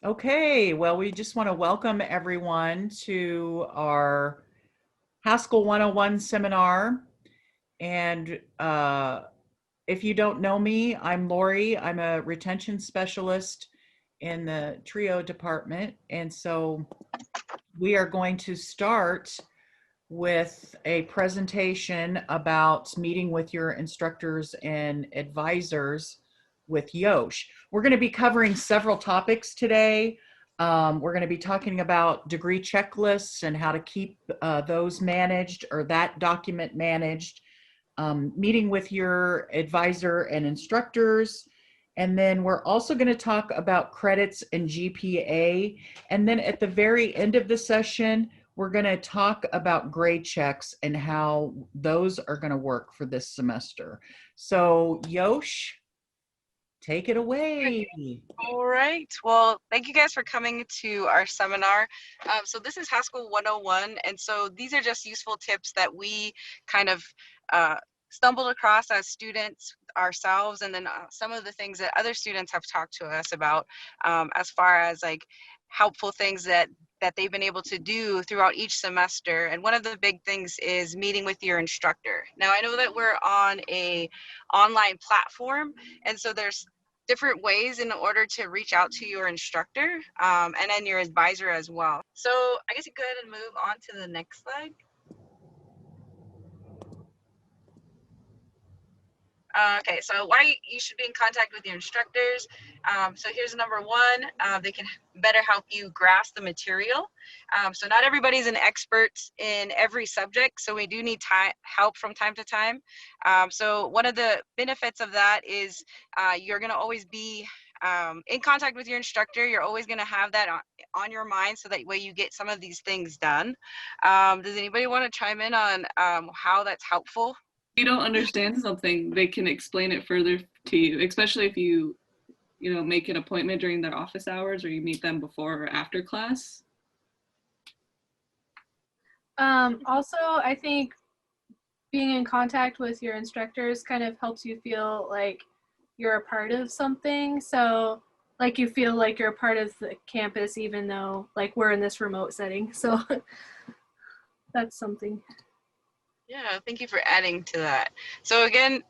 Okay, well, we just want to welcome everyone to our Haskell 101 seminar. And if you don't know me, I'm Lori. I'm a retention specialist in the Trio department. And so we are going to start with a presentation about meeting with your instructors and advisors with Yosh. We're going to be covering several topics today. We're going to be talking about degree checklists and how to keep those managed or that document managed, meeting with your advisor and instructors. And then we're also going to talk about credits and GPA. And then at the very end of the session, we're going to talk about grade checks and how those are going to work for this semester. So, Yosh, take it away. All right. Well, thank you guys for coming to our seminar. So this is Haskell 101. And so these are just useful tips that we kind of stumbled across as students ourselves. And then some of the things that other students have talked to us about as far as like helpful things that they've been able to do throughout each semester. And one of the big things is meeting with your instructor. Now, I know that we're on a online platform, and so there's different ways in order to reach out to your instructor and then your advisor as well. So I guess you go ahead and move on to the next slide. Okay, so why you should be in contact with your instructors. So here's number one, they can better help you grasp the material. So not everybody's an expert in every subject, so we do need help from time to time. So one of the benefits of that is you're gonna always be in contact with your instructor. You're always gonna have that on your mind, so that way you get some of these things done. Does anybody wanna chime in on how that's helpful? If you don't understand something, they can explain it further to you, especially if you make an appointment during their office hours or you meet them before or after class. Also, I think being in contact with your instructors kind of helps you feel like you're a part of something. So like you feel like you're a part of the campus, even though like we're in this remote setting. So that's something. Yeah, thank you for adding to that. So again,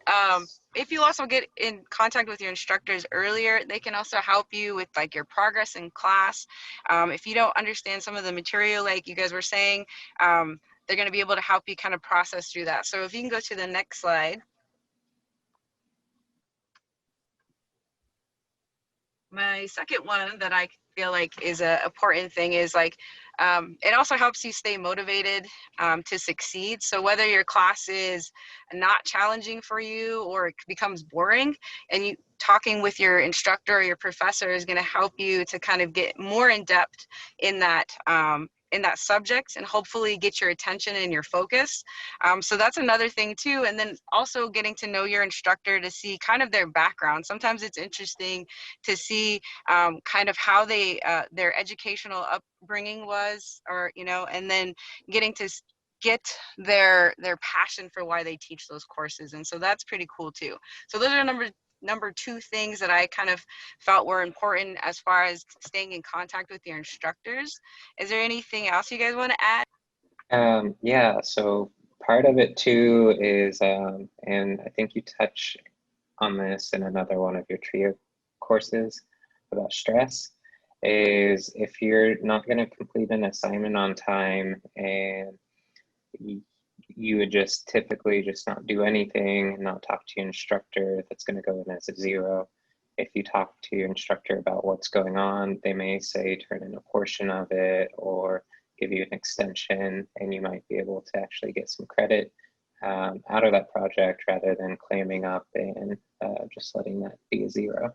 if you also get in contact with your instructors earlier, they can also help you with like your progress in class. If you don't understand some of the material, like you guys were saying, they're going to be able to help you kind of process through that. So if you can go to the next slide. My second one that I feel like is an important thing is like, it also helps you stay motivated to succeed. So whether your class is not challenging for you or it becomes boring, and you talking with your instructor or your professor is going to help you to kind of get more in depth in that subject and hopefully get your attention and your focus. So that's another thing too. And then also getting to know your instructor to see kind of their background. Sometimes it's interesting to see kind of how they their educational upbringing was, or and then getting to get their passion for why they teach those courses. And so that's pretty cool too. So those are number two things that I kind of felt were important as far as staying in contact with your instructors. Is there anything else you guys want to add? Yeah, so part of it too is, and I think you touch on this in another one of your Trio courses about stress, is if you're not going to complete an assignment on time and you would just typically just not do anything and not talk to your instructor, that's going to go in as a 0. If you talk to your instructor about what's going on, they may say turn in a portion of it or give you an extension, and you might be able to actually get some credit out of that project rather than clamming up and just letting that be a 0.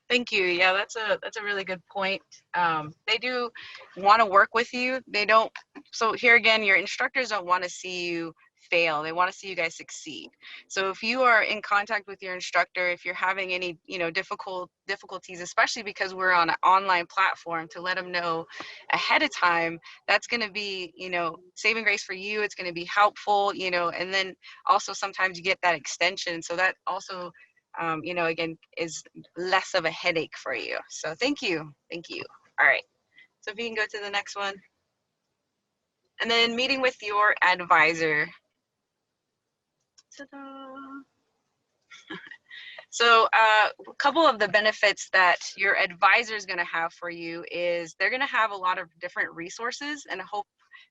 Thank you. Yeah, that's a really good point. They do want to work with you. They don't. So here again, your instructors don't want to see you fail. They want to see you guys succeed. So if you are in contact with your instructor, if you're having any difficulties, especially because we're on an online platform, to let them know ahead of time, that's going to be saving grace for you. It's going to be helpful. And then also sometimes you get that extension. So that also you know, again, is less of a headache for you. So thank you. Thank you. All right. So if you can go to the next one. And then meeting with your advisor. Ta-da. So a couple of the benefits that your advisor is going to have for you is they're going to have a lot of different resources and hope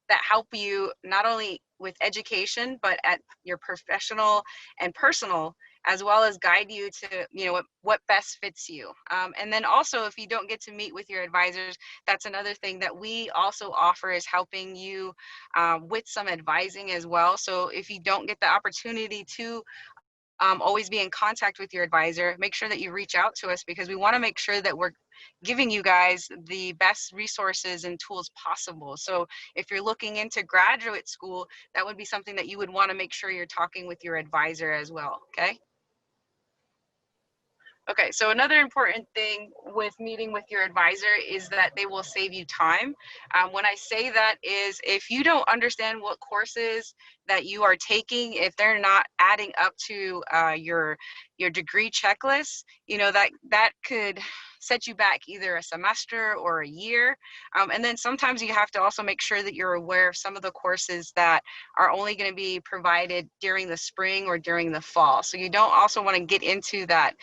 that help you not only with education, but at your professional and personal, as well as guide you to, you know, what best fits you. And then also, if you don't get to meet with your advisors, that's another thing that we also offer is helping you with some advising as well. So if you don't get the opportunity to always be in contact with your advisor, make sure that you reach out to us, because we want to make sure that we're giving you guys the best resources and tools possible. So if you're looking into graduate school, that would be something that you would want to make sure you're talking with your advisor as well, okay? Okay, so another important thing with meeting with your advisor is that they will save you time. When I say that is if you don't understand what courses that you are taking, if they're not adding up to your degree checklist, you know, that could set you back either a semester or a year. And then sometimes you have to also make sure that you're aware of some of the courses that are only going to be provided during the spring or during the fall. So you don't also want to get into that.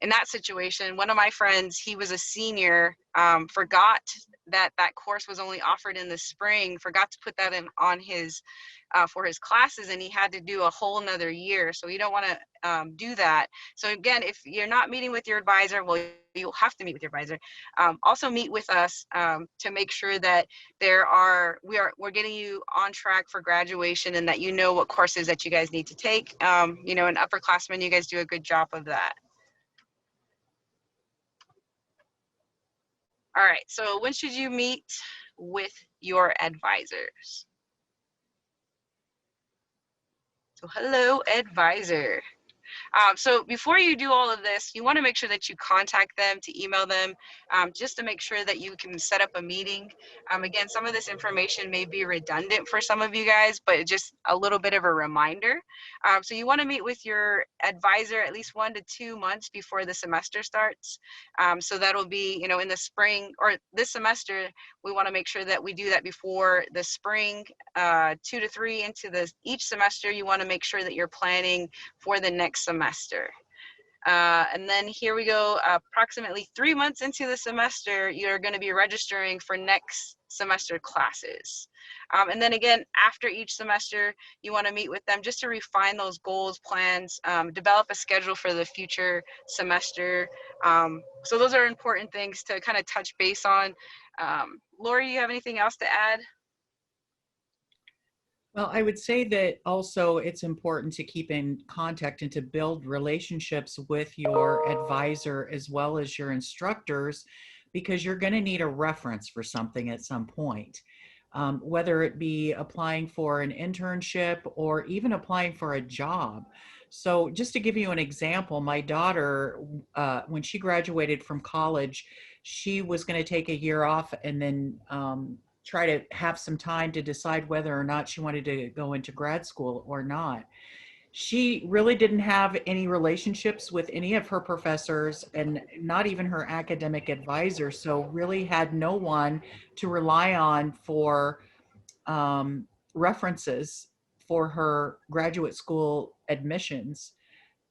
In that situation, one of my friends, he was a senior, forgot that that course was only offered in the spring, forgot to put that in on his for his classes, and he had to do a whole nother year. So you don't want to do that. So again, if you're not meeting with your advisor, well, you'll have to meet with your advisor. Also meet with us to make sure that we're getting you on track for graduation, and that you know what courses that you guys need to take. You know, and upperclassmen, you guys do a good job of that. All right, so when should you meet with your advisors? So hello, advisor. So before you do all of this, you want to make sure that you contact them, to email them, just to make sure that you can set up a meeting. Again, some of this information may be redundant for some of you guys, but just a little bit of a reminder. So you want to meet with your advisor at least 1 to 2 months before the semester starts. So that'll be, you know, in the spring or this semester, we want to make sure that we do that before the spring, 2 to 3 into each semester. You want to make sure that you're planning for the next semester. And then here we go, approximately 3 months into the semester, you're going to be registering for next semester classes. And then again, after each semester, you want to meet with them just to refine those goals, plans, develop a schedule for the future semester. So those are important things to kind of touch base on. Lori, you have anything else to add? Well, I would say that also it's important to keep in contact and to build relationships with your advisor as well as your instructors, because you're going to need a reference for something at some point, whether it be applying for an internship or even applying for a job. So just to give you an example, my daughter, when she graduated from college, she was going to take a year off and then try to have some time to decide whether or not she wanted to go into grad school or not. She really didn't have any relationships with any of her professors and not even her academic advisor, so really had no one to rely on for references for her graduate school admissions,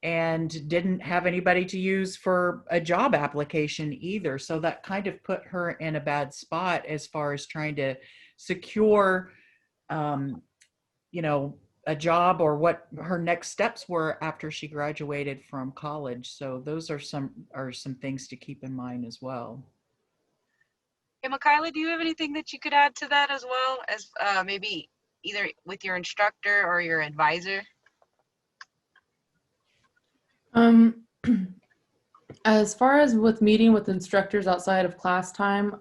and didn't have anybody to use for a job application either. So that kind of put her in a bad spot as far as trying to secure, you know, a job or what her next steps were after she graduated from college. So those are some things to keep in mind as well. Hey, Michaela, do you have anything that you could add to that as well as maybe either with your instructor or your advisor? As far as with meeting with instructors outside of class time,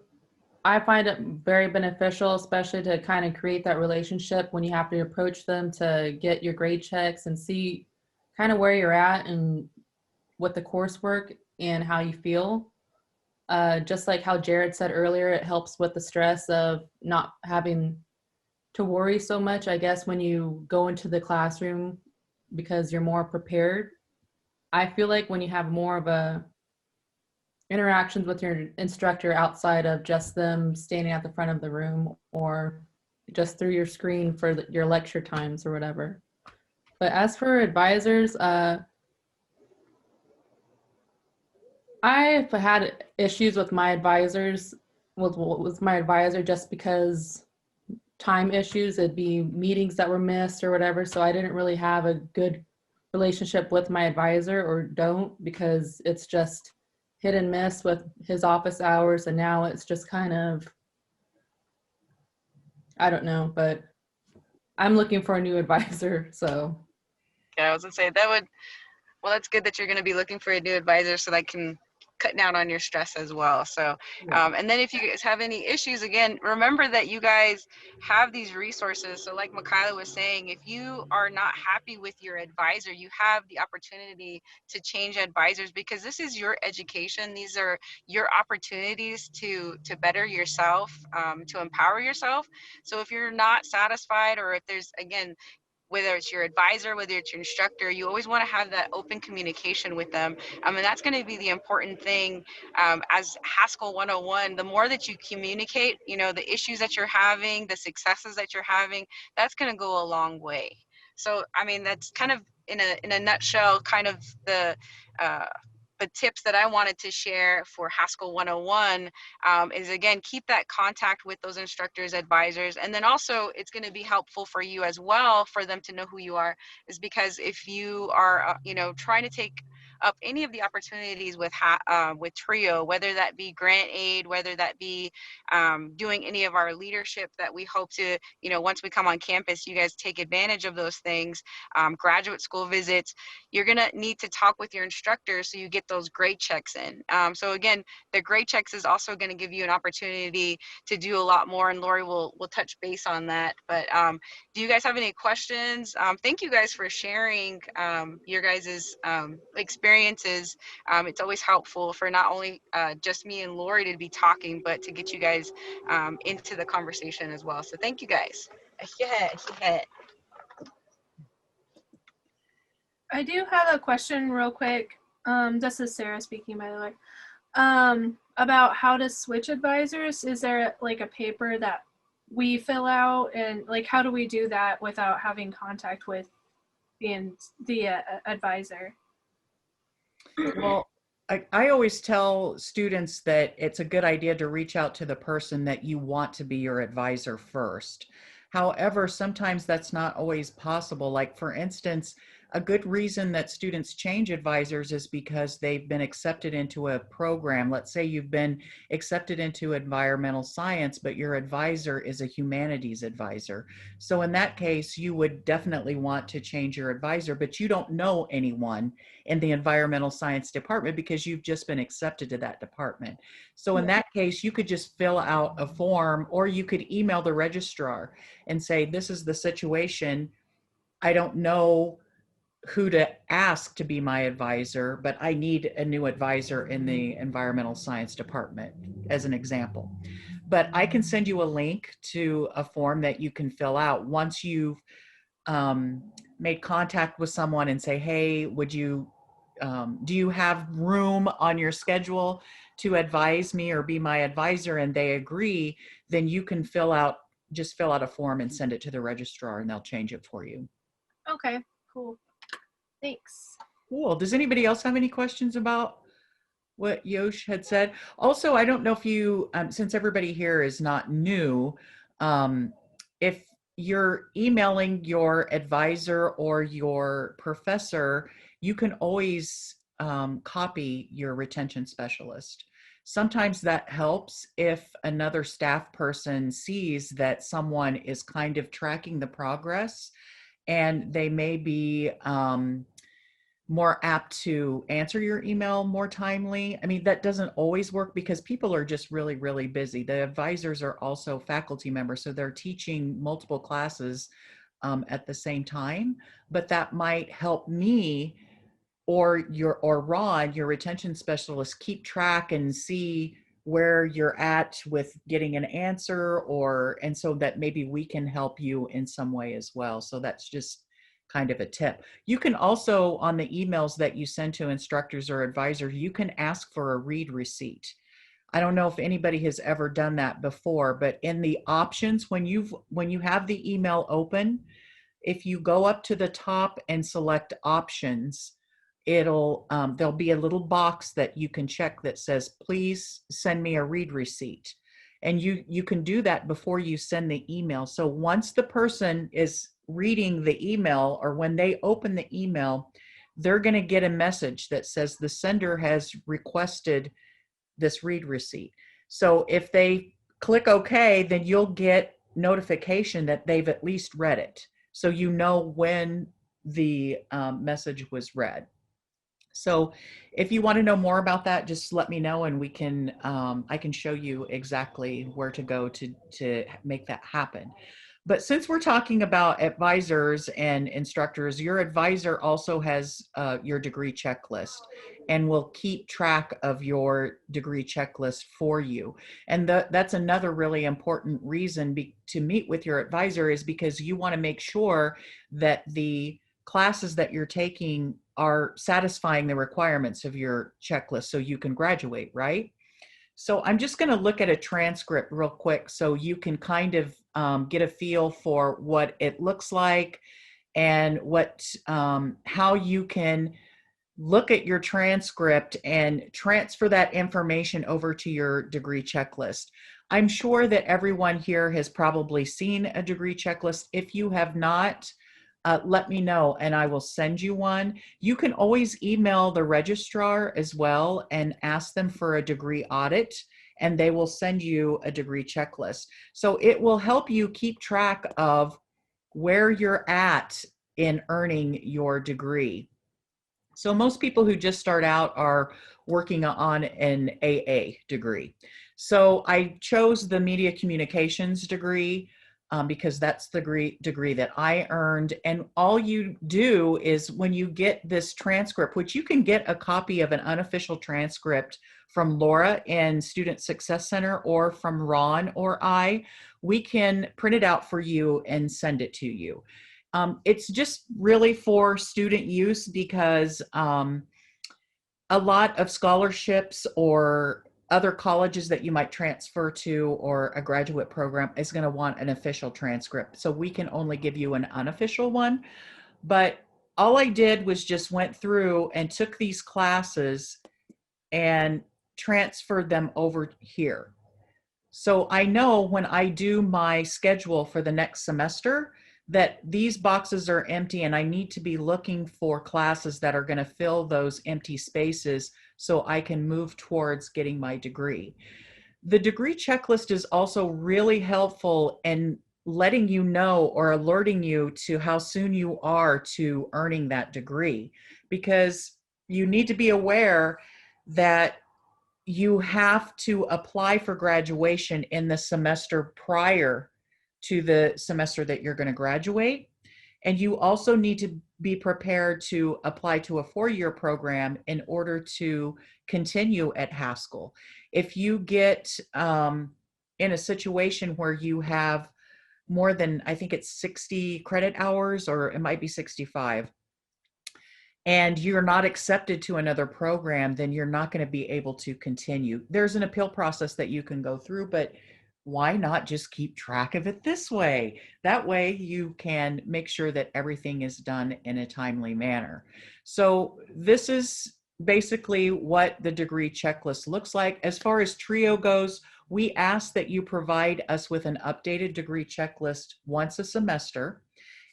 I find it very beneficial, especially to kind of create that relationship when you have to approach them to get your grade checks and see kind of where you're at and with the coursework and how you feel. Just like how Jared said earlier, it helps with the stress of not having to worry so much, I guess, when you go into the classroom, because you're more prepared. I feel like when you have more of a interactions with your instructor outside of just them standing at the front of the room or just through your screen for your lecture times or whatever. But as for advisors, I've had issues with my advisors, with my advisor, just because time issues. It'd be meetings that were missed or whatever. So I didn't really have a good relationship with my advisor, or don't, because it's just hit and miss with his office hours. And now it's just kind of, I don't know, but I'm looking for a new advisor. So Yeah, I was gonna say that would, well, that's good that you're gonna be looking for a new advisor so that can cut down on your stress as well. So, and then if you guys have any issues, again, remember that you guys have these resources. So like Michaela was saying, if you are not happy with your advisor, you have the opportunity to change advisors, because this is your education. These are your opportunities to better yourself, to empower yourself. So if you're not satisfied, or if there's, again, whether it's your advisor, whether it's your instructor, you always want to have that open communication with them. And that's going to be the important thing. As Haskell 101, the more that you communicate, the issues that you're having, the successes that you're having, that's going to go a long way. So, I mean, that's kind of in a nutshell, kind of the tips that I wanted to share for Haskell 101, is, again, keep that contact with those instructors, advisors, and then also it's going to be helpful for you as well, for them to know who you are, is because if you are, trying to take up any of the opportunities with Trio, whether that be grant aid, whether that be doing any of our leadership that we hope to, once we come on campus, you guys take advantage of those things, graduate school visits, you're going to need to talk with your instructors so you get those grade checks in. So again, the grade checks is also going to give you an opportunity to do a lot more, and Lori will touch base on that. But do you guys have any questions? Thank you guys for sharing your guys' experiences. It's always helpful for not only just me and Lori to be talking, but to get you guys into the conversation as well. So thank you guys. Yeah. I do have a question real quick. This is Sarah speaking, by the way. About how to switch advisors. Is there like a paper that we fill out, and like how do we do that without having contact with the advisor? Well, I always tell students that it's a good idea to reach out to the person that you want to be your advisor first. However, sometimes that's not always possible. Like, for instance, a good reason that students change advisors is because they've been accepted into a program. Let's say you've been accepted into environmental science, but your advisor is a humanities advisor. So in that case, you would definitely want to change your advisor, but you don't know anyone in the environmental science department because you've just been accepted to that department. So in that case, you could just fill out a form, or you could email the registrar and say, this is the situation. I don't know who to ask to be my advisor, but I need a new advisor in the environmental science department, as an example. But I can send you a link to a form that you can fill out once you've made contact with someone and say, hey, would you, do you have room on your schedule to advise me or be my advisor? And they agree, then you can just fill out a form and send it to the registrar, and they'll change it for you. Okay, cool. Thanks. Cool. Does anybody else have any questions about what Yosh had said? Also, I don't know if you, since everybody here is not new, if you're emailing your advisor or your professor, you can always copy your retention specialist. Sometimes that helps if another staff person sees that someone is kind of tracking the progress, and they may be more apt to answer your email more timely. I mean, that doesn't always work because people are just really, really busy. The advisors are also faculty members, so they're teaching multiple classes at the same time, but that might help me or Ron, your retention specialist, keep track and see where you're at with getting an answer, and so that maybe we can help you in some way as well. So that's just kind of a tip. You can also, on the emails that you send to instructors or advisors, you can ask for a read receipt. I don't know if anybody has ever done that before, but in the options, when you have the email open, if you go up to the top and select options, it'll there'll be a little box that you can check that says, please send me a read receipt. And you can do that before you send the email. So once the person is reading the email, or when they open the email, they're going to get a message that says the sender has requested this read receipt. So if they click OK, then you'll get notification that they've at least read it. So you know when the message was read. So if you want to know more about that, just let me know, and we can I can show you exactly where to go to make that happen. But since we're talking about advisors and instructors, your advisor also has your degree checklist and will keep track of your degree checklist for you. And that's another really important reason to meet with your advisor, is because you want to make sure that the classes that you're taking are satisfying the requirements of your checklist so you can graduate, right? So I'm just going to look at a transcript real quick so you can kind of get a feel for what it looks like and how you can look at your transcript and transfer that information over to your degree checklist. I'm sure that everyone here has probably seen a degree checklist. If you have not, let me know and I will send you one. You can always email the registrar as well and ask them for a degree audit, and they will send you a degree checklist. So it will help you keep track of where you're at in earning your degree. So most people who just start out are working on an AA degree. So I chose the media communications degree because that's the degree that I earned. And all you do is, when you get this transcript, which you can get a copy of an unofficial transcript from Laura in Student Success Center, or from Ron or I, we can print it out for you and send it to you. It's just really for student use, because a lot of scholarships or other colleges that you might transfer to, or a graduate program, is going to want an official transcript. So we can only give you an unofficial one. But all I did was just went through and took these classes and transferred them over here. So I know when I do my schedule for the next semester that these boxes are empty, and I need to be looking for classes that are going to fill those empty spaces so I can move towards getting my degree. The degree checklist is also really helpful in letting you know, or alerting you to how soon you are to earning that degree, because you need to be aware that you have to apply for graduation in the semester prior to the semester that you're going to graduate. And you also need to be prepared to apply to a 4-year program in order to continue at Haskell. If you get in a situation where you have more than, I think it's 60 credit hours, or it might be 65, and you're not accepted to another program, then you're not going to be able to continue. There's an appeal process that you can go through, but why not just keep track of it this way? That way you can make sure that everything is done in a timely manner. So this is basically what the degree checklist looks like. As far as Trio goes, we ask that you provide us with an updated degree checklist once a semester.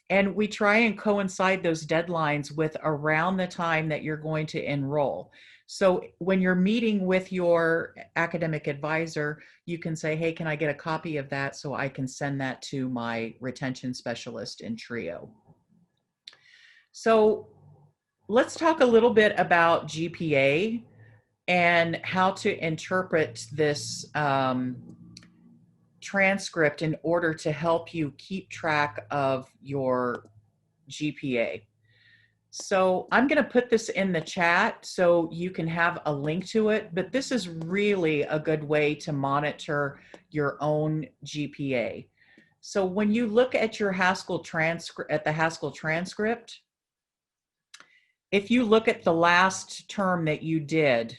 And we try and coincide those deadlines with around the time that you're going to enroll. So when you're meeting with your academic advisor, you can say, hey, can I get a copy of that so I can send that to my retention specialist in Trio? So let's talk a little bit about GPA and how to interpret this transcript in order to help you keep track of your GPA. So I'm going to put this in the chat so you can have a link to it, but this is really a good way to monitor your own GPA. So when you look at your Haskell transcript, at the Haskell transcript, if you look at the last term that you did,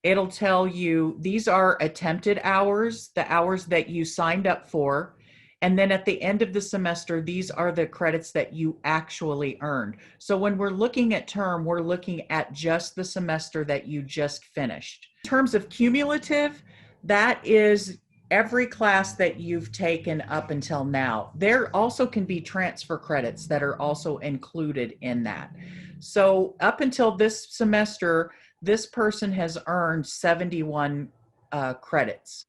it'll tell you these are attempted hours, the hours that you signed up for. And then at the end of the semester, these are the credits that you actually earned. So when we're looking at term, we're looking at just the semester that you just finished. In terms of cumulative, that is every class that you've taken up until now. There also can be transfer credits that are also included in that. So up until this semester, this person has earned 71 credits.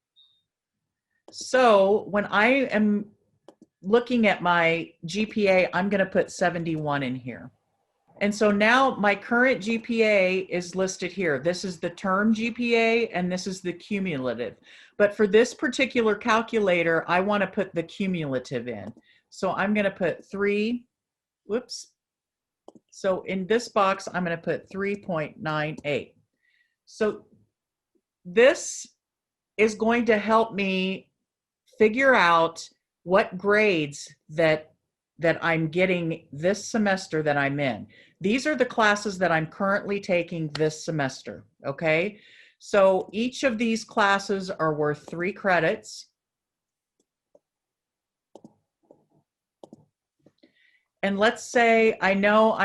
So when I am looking at my GPA, I'm going to put 71 in here. And so now my current GPA is listed here. This is the term GPA and this is the cumulative. But for this particular calculator, I want to put the cumulative in. So I'm going to put 3, whoops. So in this box, I'm going to put 3.98. So this is going to help me figure out what grades that I'm getting this semester that I'm in. These are the classes that I'm currently taking this semester, okay? So each of these classes are worth 3 credits. And let's say I know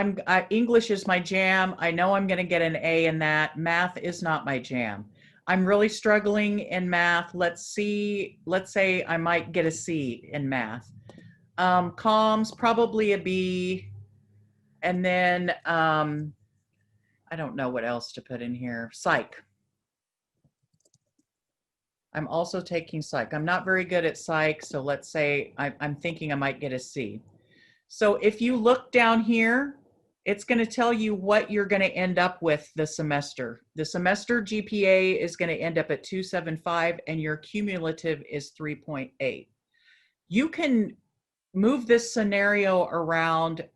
English is my jam. I know I'm going to get an A in that. Math is not my jam. I'm really struggling in math. Let's say I might get a C in math. Comms, probably a B. And then I don't know what else to put in here. Psych. I'm also taking psych. I'm not very good at psych, so let's say I'm thinking I might get a C. So if you look down here, it's going to tell you what you're going to end up with the semester. The semester GPA is going to end up at 275 and your cumulative is 3.8. You can move this scenario around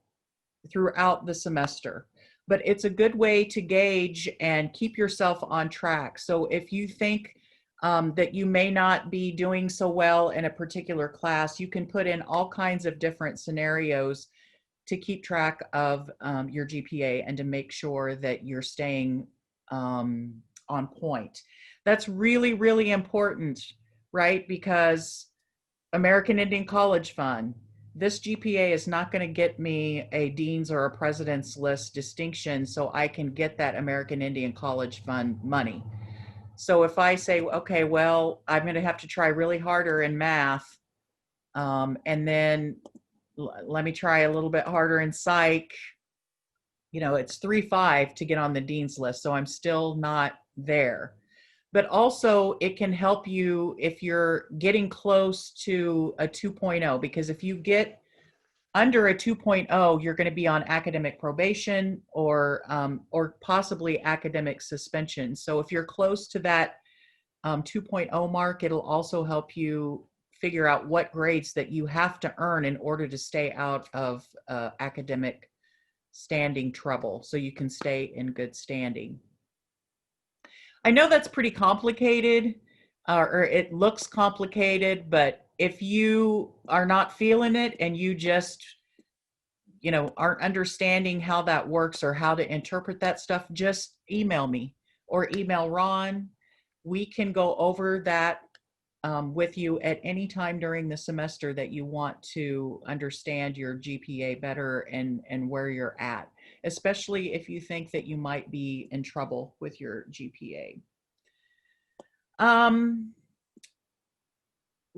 throughout the semester, but it's a good way to gauge and keep yourself on track. So if you think that you may not be doing so well in a particular class, you can put in all kinds of different scenarios to keep track of your GPA and to make sure that you're staying on point. That's really, really important, right? Because American Indian College Fund, this GPA is not going to get me a Dean's or a President's List distinction so I can get that American Indian College Fund money. So if I say, okay, well, I'm going to have to try really harder in math, and then let me try a little bit harder in psych, you know, it's 3.5 to get on the Dean's List. So I'm still not there. But also it can help you if you're getting close to a 2.0, because if you get under a 2.0, you're going to be on academic probation or possibly academic suspension. So if you're close to that 2.0 mark, it'll also help you figure out what grades that you have to earn in order to stay out of academic standing trouble, so you can stay in good standing. I know that's pretty complicated, or it looks complicated, but if you are not feeling it and you just, you know, aren't understanding how that works or how to interpret that stuff, just email me or email Ron. We can go over that with you at any time during the semester that you want to understand your GPA better and where you're at, especially if you think that you might be in trouble with your GPA.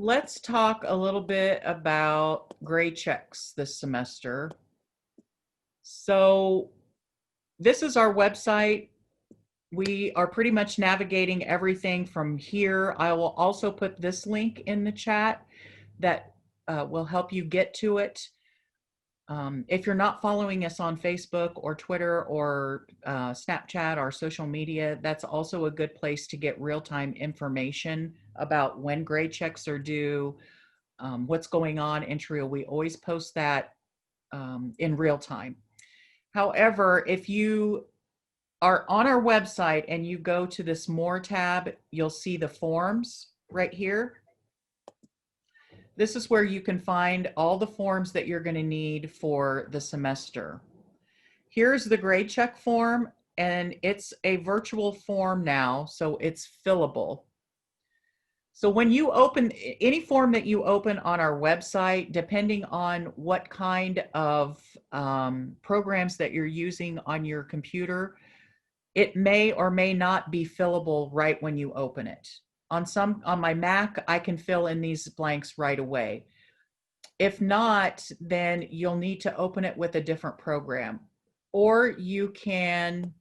Let's talk a little bit about grade checks this semester. So this is our website. We are pretty much navigating everything from here. I will also put this link in the chat that will help you get to it. If you're not following us on Facebook or Twitter or Snapchat or social media, that's also a good place to get real-time information about when grade checks are due, what's going on in Trio. We always post that in real time. However, if you are on our website and you go to this More tab, you'll see the forms right here. This is where you can find all the forms that you're going to need for the semester. Here's the grade check form, and it's a virtual form now, so it's fillable. So when you open any form that you open on our website, depending on what kind of programs that you're using on your computer, it may or may not be fillable right when you open it. On my Mac, I can fill in these blanks right away. If not, then you'll need to open it with a different program, or you can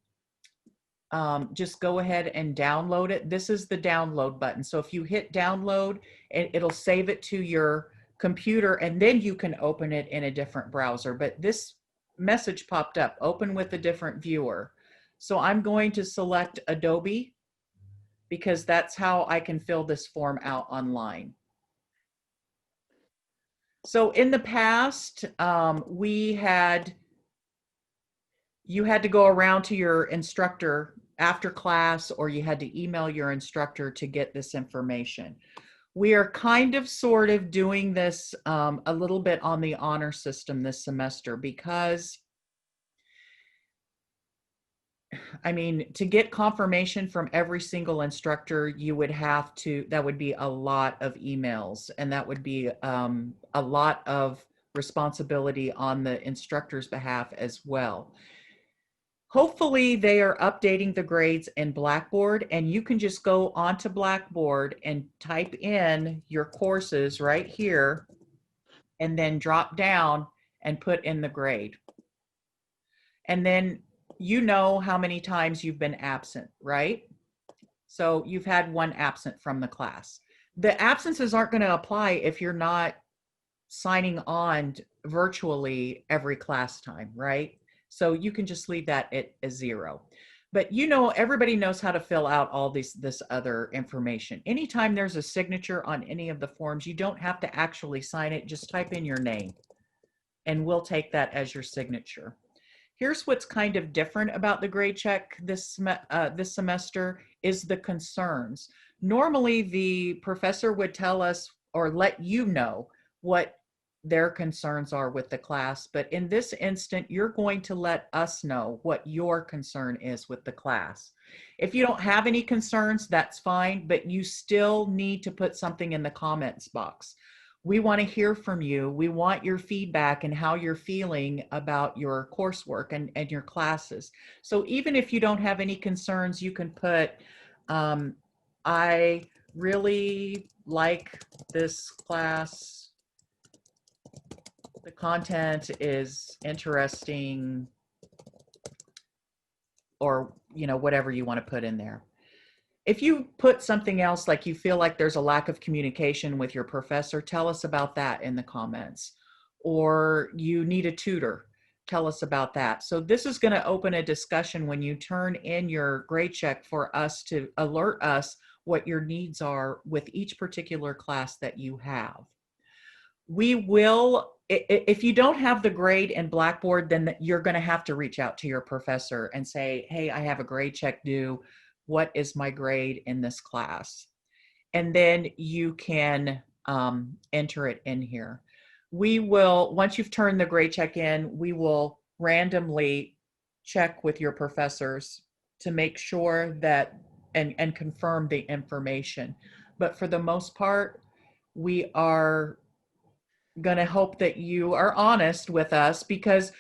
just go ahead and download it. This is the download button. So if you hit download, it'll save it to your computer, and then you can open it in a different browser. But this message popped up, open with a different viewer. So I'm going to select Adobe because that's how I can fill this form out online. So in the past, you had to go around to your instructor after class, or you had to email your instructor to get this information. We are kind of sort of doing this a little bit on the honor system this semester because, I mean, to get confirmation from every single instructor, you would have to, that would be a lot of emails, and that would be a lot of responsibility on the instructor's behalf as well. Hopefully they are updating the grades in Blackboard, and you can just go onto Blackboard and type in your courses right here and then drop down and put in the grade. And then you know how many times you've been absent, right? So you've had one absent from the class. The absences aren't going to apply if you're not signing on virtually every class time, right? So you can just leave that at a 0. But you know, everybody knows how to fill out all this other information. Anytime there's a signature on any of the forms, you don't have to actually sign it. Just type in your name and we'll take that as your signature. Here's what's kind of different about the grade check this semester is the concerns. Normally the professor would tell us or let you know what their concerns are with the class, but in this instant, you're going to let us know what your concern is with the class. If you don't have any concerns, that's fine, but you still need to put something in the comments box. We want to hear from you. We want your feedback and how you're feeling about your coursework and your classes. So even if you don't have any concerns, you can put, I really like this class. The content is interesting, or whatever you want to put in there. If you put something else, like you feel like there's a lack of communication with your professor, tell us about that in the comments. Or you need a tutor, tell us about that. So this is going to open a discussion when you turn in your grade check for us to alert us what your needs are with each particular class that you have. We will, if you don't have the grade in Blackboard, then you're going to have to reach out to your professor and say, hey, I have a grade check due. What is my grade in this class? And then you can enter it in here. We will, once you've turned the grade check in, we will randomly check with your professors to make sure that, and confirm the information. But for the most part, we are going to hope that you are honest with us, because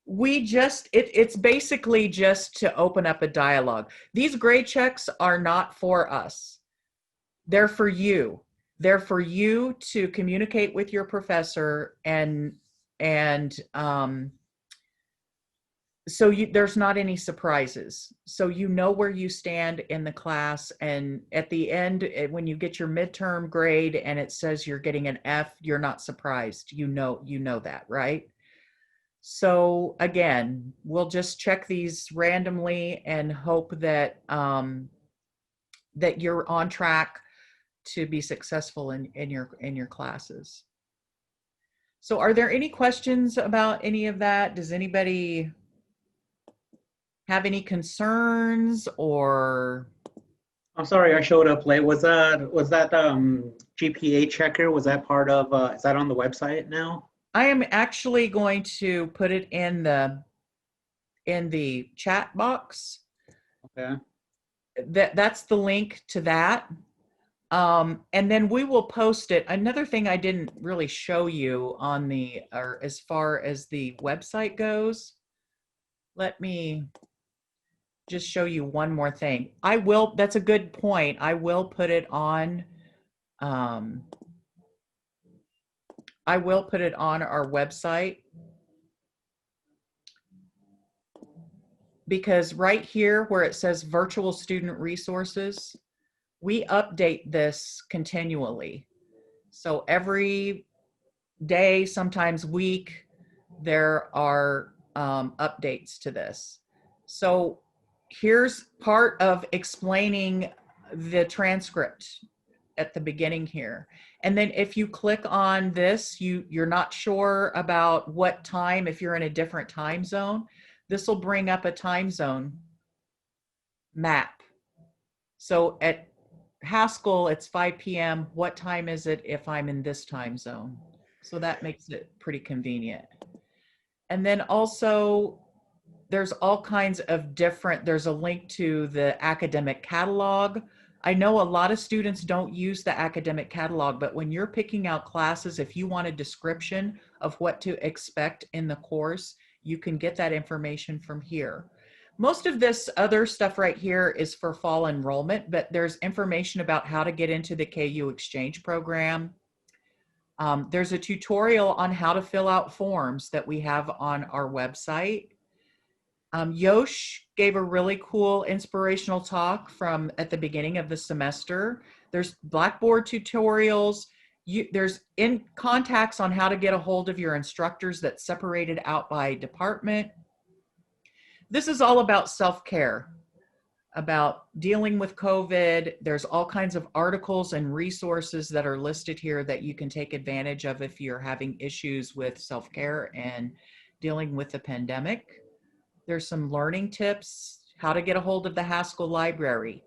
we just, it's basically just to open up a dialogue. These grade checks are not for us. They're for you. They're for you to communicate with your professor so there's not any surprises. So you know where you stand in the class, and at the end, when you get your midterm grade and it says you're getting an F, you're not surprised. You know that, right? So again, we'll just check these randomly and hope that that you're on track to be successful in your classes. So are there any questions about any of that? Does anybody have any concerns or I'm sorry I showed up late. Was that GPA Checker? Was that part of is that on the website now? I am actually going to put it in the chat box. Okay. That's the link to that. And then we will post it. Another thing I didn't really show you on or as far as the website goes, let me just show you one more thing. That's a good point. I will put it on, I will put it on our website, because right here where it says virtual student resources, we update this continually. So every day, sometimes week, there are updates to this. So here's part of explaining the transcript at the beginning here. And then if you click on this, you're not sure about what time, if you're in a different time zone, this will bring up a time zone map. So at Haskell, it's 5 p.m. What time is it if I'm in this time zone? So that makes it pretty convenient. And then also, there's all kinds of there's a link to the academic catalog. I know a lot of students don't use the academic catalog, but when you're picking out classes, if you want a description of what to expect in the course, you can get that information from here. Most of this other stuff right here is for fall enrollment, but there's information about how to get into the KU exchange program. There's a tutorial on how to fill out forms that we have on our website. Yosh gave a really cool inspirational talk at the beginning of the semester. There's Blackboard tutorials. There's contacts on how to get a hold of your instructors that's separated out by department. This is all about self-care, about dealing with COVID. There's all kinds of articles and resources that are listed here that you can take advantage of if you're having issues with self-care and dealing with the pandemic. There's some learning tips, how to get a hold of the Haskell library,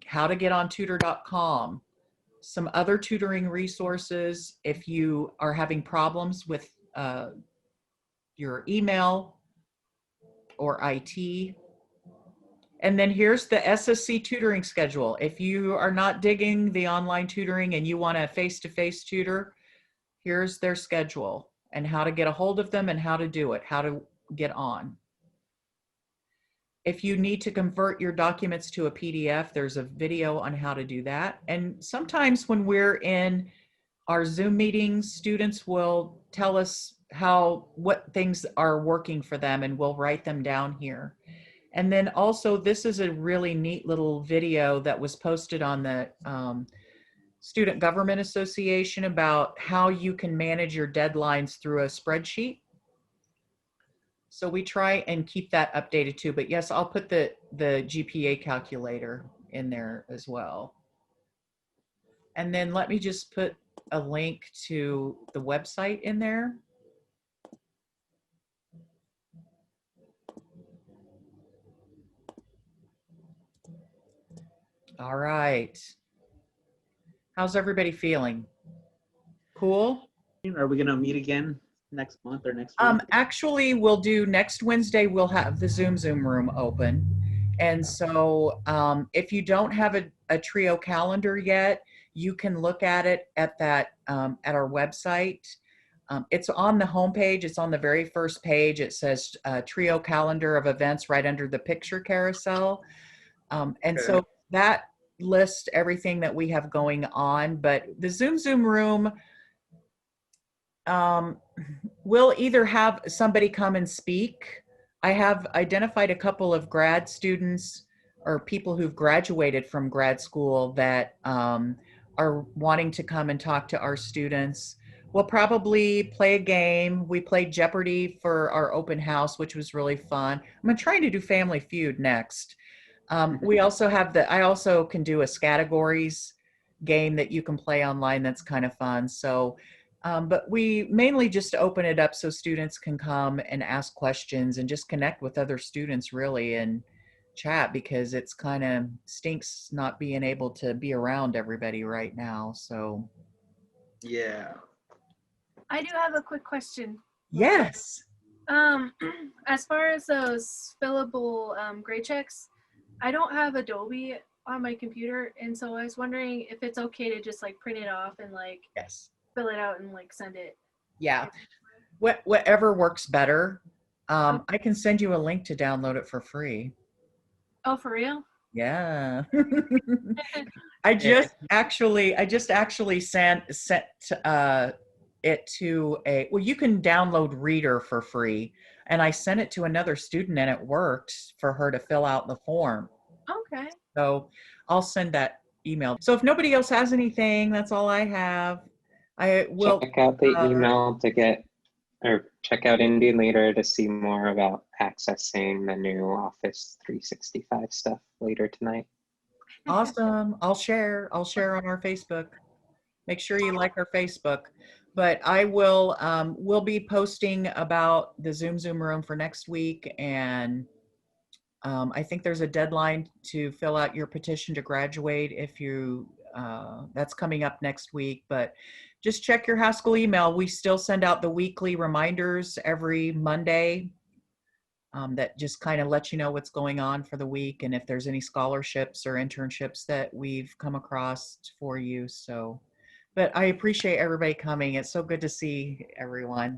how to get on tutor.com, some other tutoring resources if you are having problems with your email or IT. And then here's the SSC tutoring schedule. If you are not digging the online tutoring and you want a face-to-face tutor, here's their schedule and how to get a hold of them and how to do it, how to get on. If you need to convert your documents to a PDF, there's a video on how to do that. And sometimes when we're in our Zoom meetings, students will tell us what things are working for them, and we'll write them down here. And then also, this is a really neat little video that was posted on the Student Government Association about how you can manage your deadlines through a spreadsheet. So we try and keep that updated too. But yes, I'll put the GPA calculator in there as well. And then let me just put a link to the website in there. All right. How's everybody feeling? Cool? Are we gonna meet again next month or next week? Actually, we'll do next Wednesday. We'll have the Zoom room open. And so if you don't have a Trio calendar yet, you can look at it at that at our website. It's on the homepage. It's on the very first page. It says Trio calendar of events right under the picture carousel. And so that lists everything that we have going on. But the Zoom room, we'll either have somebody come and speak. I have identified a couple of grad students or people who've graduated from grad school that are wanting to come and talk to our students. We'll probably play a game. We played Jeopardy for our open house, which was really fun. I'm trying to do Family Feud next. We also have I also can do a categories game that you can play online that's kind of fun. So, but we mainly just open it up so students can come and ask questions and just connect with other students really and chat because it's kind of stinks not being able to be around everybody right now. So Yeah. I do have a quick question. yes. As far as those fillable grade checks, I don't have Adobe on my computer, and so I was wondering if it's okay to just like print it off and like Yes. fill it out and like send it. Yeah. Whatever works better. I can send you a link to download it for free. Oh, for real? Yeah. I just actually sent it to well, you can download Reader for free, and I sent it to another student and it worked for her to fill out the form. Okay. So I'll send that email. So if nobody else has anything, that's all I have. I will Check out the email to get, or check out Indie later to see more about accessing the new Office 365 stuff later tonight. awesome. I'll share on our Facebook. Make sure you like our Facebook. But I will we'll be posting about the Zoom room for next week, and I think there's a deadline to fill out your petition to graduate if you that's coming up next week. But just check your Haskell email. We still send out the weekly reminders every Monday that just kind of let you know what's going on for the week and if there's any scholarships or internships that we've come across for you. So, but I appreciate everybody coming. It's so good to see everyone.